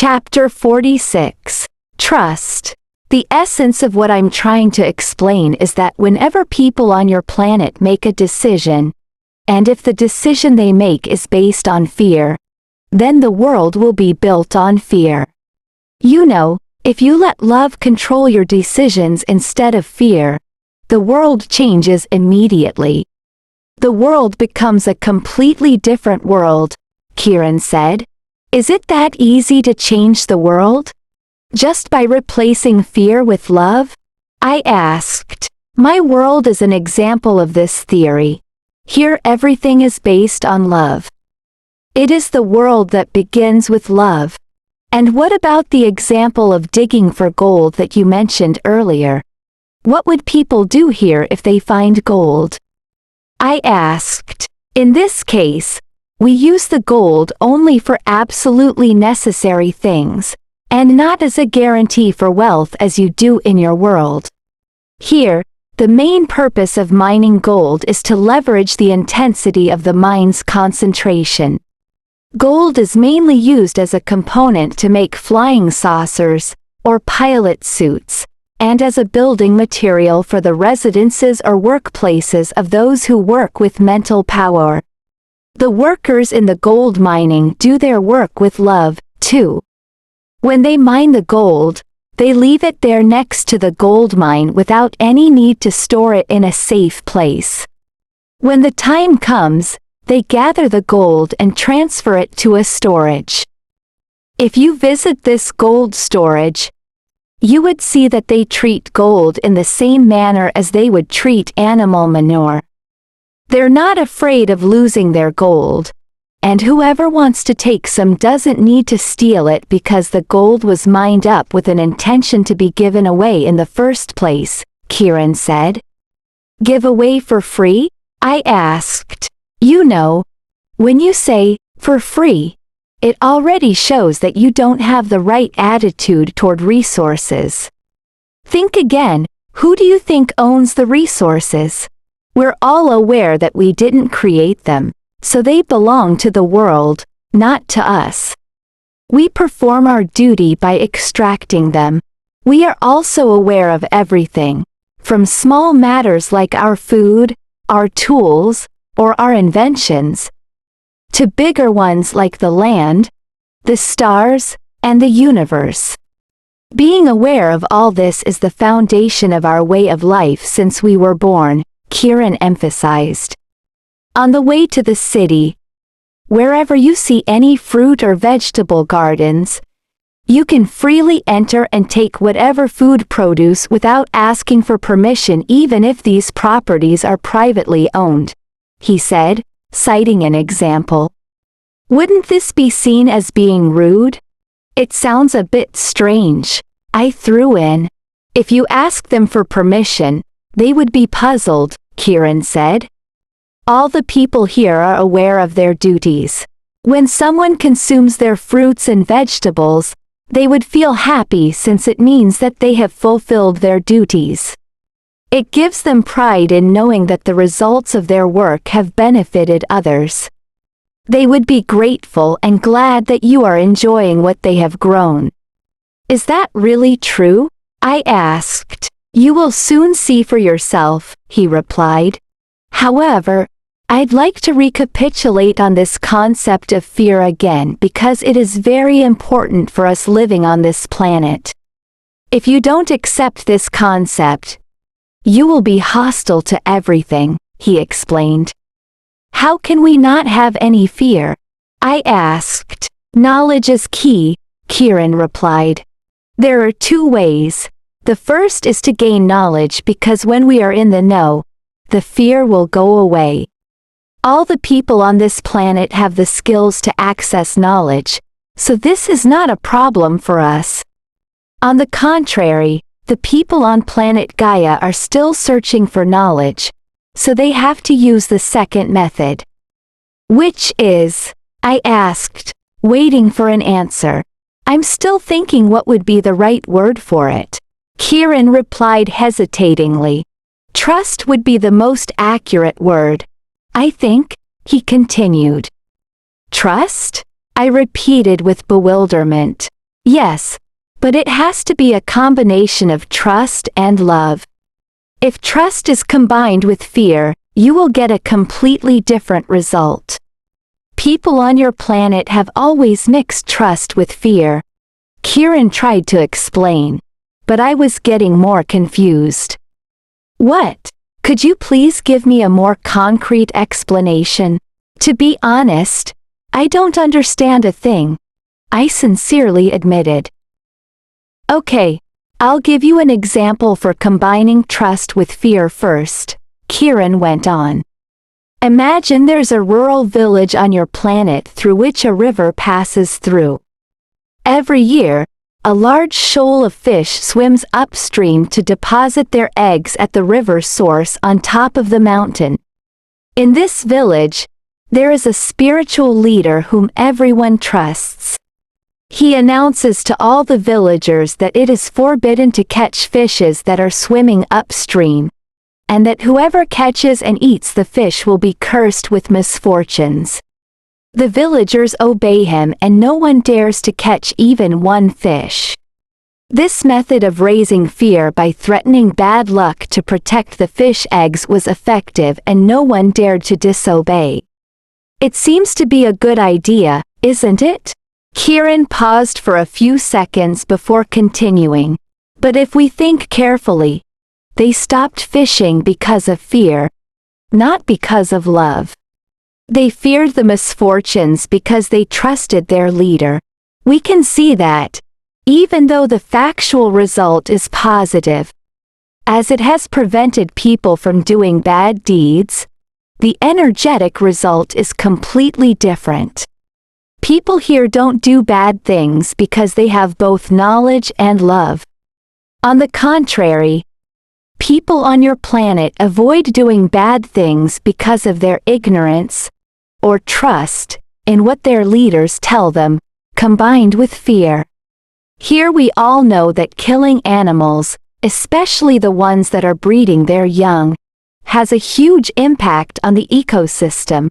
Chapter 46. Trust. The essence of what I'm trying to explain is that whenever people on your planet make a decision, and if the decision they make is based on fear, then the world will be built on fear. You know, if you let love control your decisions instead of fear, the world changes immediately. The world becomes a completely different world, Kiran said. Is it that easy to change the world? Just by replacing fear with love? I asked. My world is an example of this theory. Here everything is based on love. It is the world that begins with love. And what about the example of digging for gold that you mentioned earlier? What would people do here if they find gold? I asked. In this case, we use the gold only for absolutely necessary things, and not as a guarantee for wealth as you do in your world. Here, the main purpose of mining gold is to leverage the intensity of the mine's concentration. Gold is mainly used as a component to make flying saucers, or pilot suits, and as a building material for the residences or workplaces of those who work with mental power. The workers in the gold mining do their work with love, too. When they mine the gold, they leave it there next to the gold mine without any need to store it in a safe place. When the time comes, they gather the gold and transfer it to a storage. If you visit this gold storage, you would see that they treat gold in the same manner as they would treat animal manure. They're not afraid of losing their gold, and whoever wants to take some doesn't need to steal it because the gold was mined up with an intention to be given away in the first place, Kiran said. Give away for free? I asked. You know, when you say, for free, it already shows that you don't have the right attitude toward resources. Think again, who do you think owns the resources? We're all aware that we didn't create them, so they belong to the world, not to us. We perform our duty by extracting them. We are also aware of everything, from small matters like our food, our tools, or our inventions, to bigger ones like the land, the stars, and the universe. Being aware of all this is the foundation of our way of life since we were born, Kiran emphasized. On the way to the city, wherever you see any fruit or vegetable gardens, you can freely enter and take whatever food produce without asking for permission even if these properties are privately owned, he said, citing an example. Wouldn't this be seen as being rude? It sounds a bit strange, I threw in. If you ask them for permission, they would be puzzled, Kiran said. All the people here are aware of their duties. When someone consumes their fruits and vegetables, they would feel happy since it means that they have fulfilled their duties. It gives them pride in knowing that the results of their work have benefited others. They would be grateful and glad that you are enjoying what they have grown. Is that really true? I asked. You will soon see for yourself, he replied. However, I'd like to recapitulate on this concept of fear again because it is very important for us living on this planet. If you don't accept this concept, you will be hostile to everything, he explained. How can we not have any fear? I asked. Knowledge is key, Kiran replied. There are two ways. The first is to gain knowledge because when we are in the know, the fear will go away. All the people on this planet have the skills to access knowledge, so this is not a problem for us. On the contrary, the people on planet Gaia are still searching for knowledge, so they have to use the second method. Which is? I asked, waiting for an answer. I'm still thinking what would be the right word for it. Kiran replied hesitatingly. Trust would be the most accurate word. I think, he continued. Trust? I repeated with bewilderment. Yes, but it has to be a combination of trust and love. If trust is combined with fear, you will get a completely different result. People on your planet have always mixed trust with fear. Kieran tried to explain, but I was getting more confused. What? Could you please give me a more concrete explanation? To be honest, I don't understand a thing, I sincerely admitted. Okay, I'll give you an example for combining trust with fear first, Kieran went on. Imagine there's a rural village on your planet through which a river passes through. Every year, a large shoal of fish swims upstream to deposit their eggs at the river source on top of the mountain. In this village, there is a spiritual leader whom everyone trusts. He announces to all the villagers that it is forbidden to catch fishes that are swimming upstream, and that whoever catches and eats the fish will be cursed with misfortunes. The villagers obey him and no one dares to catch even one fish. This method of raising fear by threatening bad luck to protect the fish eggs was effective and no one dared to disobey. It seems to be a good idea, isn't it? Kieran paused for a few seconds before continuing. But if we think carefully, they stopped fishing because of fear, not because of love. They feared the misfortunes because they trusted their leader. We can see that, even though the factual result is positive, as it has prevented people from doing bad deeds, the energetic result is completely different. People here don't do bad things because they have both knowledge and love. On the contrary, people on your planet avoid doing bad things because of their ignorance, or trust, in what their leaders tell them, combined with fear. Here we all know that killing animals, especially the ones that are breeding their young, has a huge impact on the ecosystem.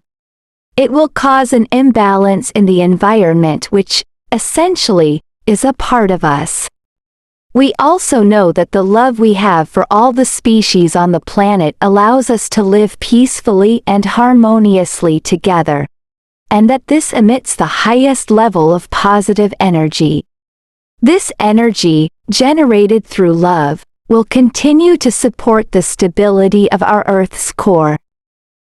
It will cause an imbalance in the environment which, essentially, is a part of us. We also know that the love we have for all the species on the planet allows us to live peacefully and harmoniously together, and that this emits the highest level of positive energy. This energy, generated through love, will continue to support the stability of our Earth's core.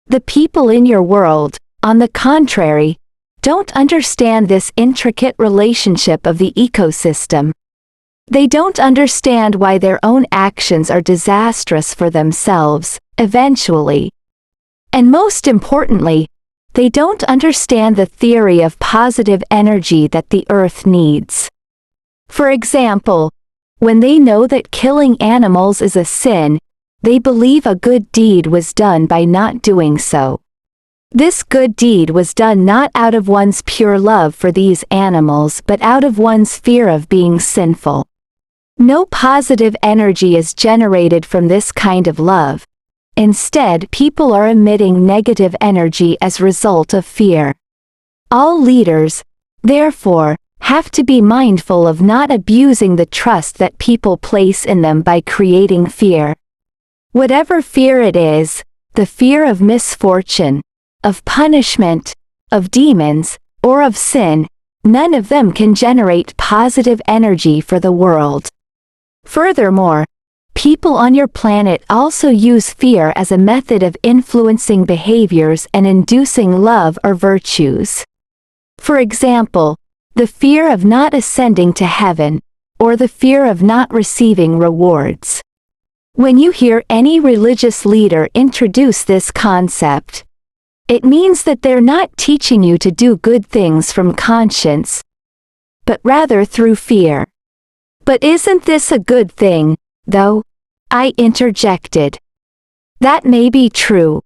The people in your world, on the contrary, don't understand this intricate relationship of the ecosystem. They don't understand why their own actions are disastrous for themselves, eventually. And most importantly, they don't understand the theory of positive energy that the Earth needs. For example, when they know that killing animals is a sin, they believe a good deed was done by not doing so. This good deed was done not out of one's pure love for these animals but out of one's fear of being sinful. No positive energy is generated from this kind of love. Instead, people are emitting negative energy as a result of fear. All leaders, therefore, have to be mindful of not abusing the trust that people place in them by creating fear. Whatever fear it is, the fear of misfortune, of punishment, of demons, or of sin, none of them can generate positive energy for the world. Furthermore, people on your planet also use fear as a method of influencing behaviors and inducing love or virtues. For example, the fear of not ascending to heaven, or the fear of not receiving rewards. When you hear any religious leader introduce this concept, it means that they're not teaching you to do good things from conscience, but rather through fear. But isn't this a good thing, though? I interjected. That may be true,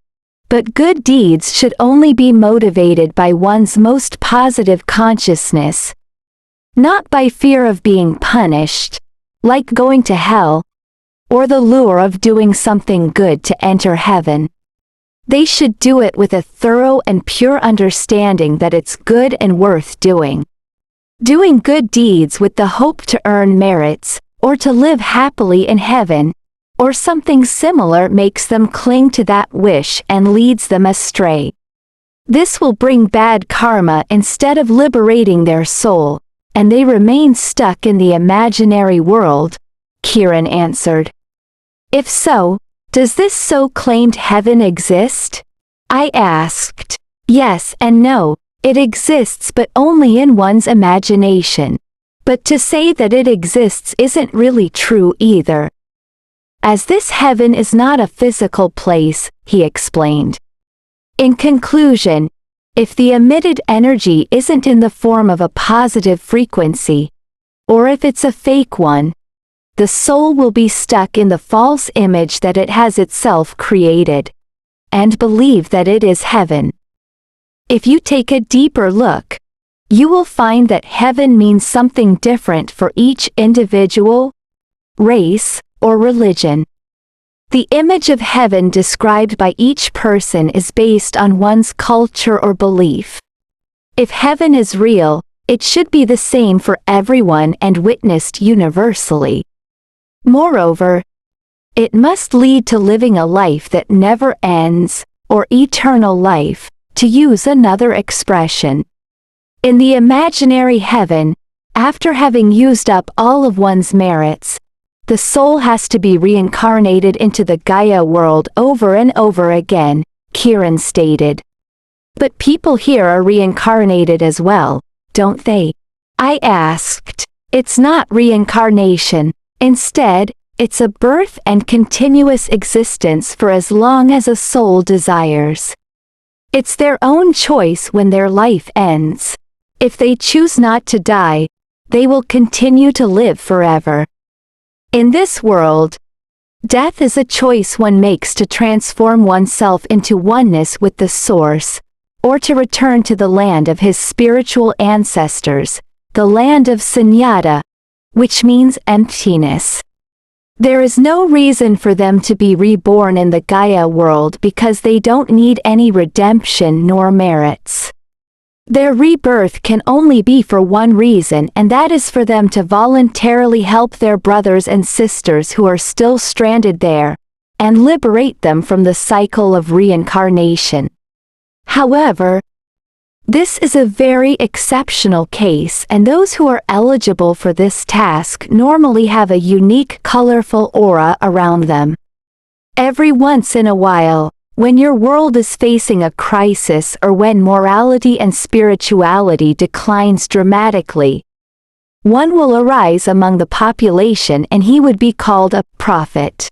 but good deeds should only be motivated by one's most positive consciousness, not by fear of being punished, like going to hell, or the lure of doing something good to enter heaven. They should do it with a thorough and pure understanding that it's good and worth doing. doing good deeds with the hope to earn merits, or to live happily in heaven, or something similar makes them cling to that wish and leads them astray. This will bring bad karma instead of liberating their soul, and they remain stuck in the imaginary world, Kiran answered. If so, does this so-claimed heaven exist? I asked. Yes and no, it exists but only in one's imagination. But to say that it exists isn't really true either. As this heaven is not a physical place, he explained. In conclusion, if the emitted energy isn't in the form of a positive frequency, or if it's a fake one, the soul will be stuck in the false image that it has itself created, and believe that it is heaven. If you take a deeper look, you will find that heaven means something different for each individual, race, or religion. The image of heaven described by each person is based on one's culture or belief. If heaven is real, it should be the same for everyone and witnessed universally. Moreover, it must lead to living a life that never ends, or eternal life, to use another expression. In the imaginary heaven, after having used up all of one's merits, the soul has to be reincarnated into the Gaia world over and over again, Kiran stated. But people here are reincarnated as well, don't they? I asked. It's not reincarnation. Instead, it's a birth and continuous existence for as long as a soul desires. It's their own choice when their life ends. If they choose not to die, they will continue to live forever. In this world, death is a choice one makes to transform oneself into oneness with the Source, or to return to the land of his spiritual ancestors, the land of Sunyata, which means emptiness. There is no reason for them to be reborn in the Gaia world because they don't need any redemption nor merits. Their rebirth can only be for one reason, and that is for them to voluntarily help their brothers and sisters who are still stranded there, and liberate them from the cycle of reincarnation. However, this is a very exceptional case, and those who are eligible for this task normally have a unique colorful aura around them. Every once in a while, when your world is facing a crisis or when morality and spirituality declines dramatically, one will arise among the population and he would be called a prophet.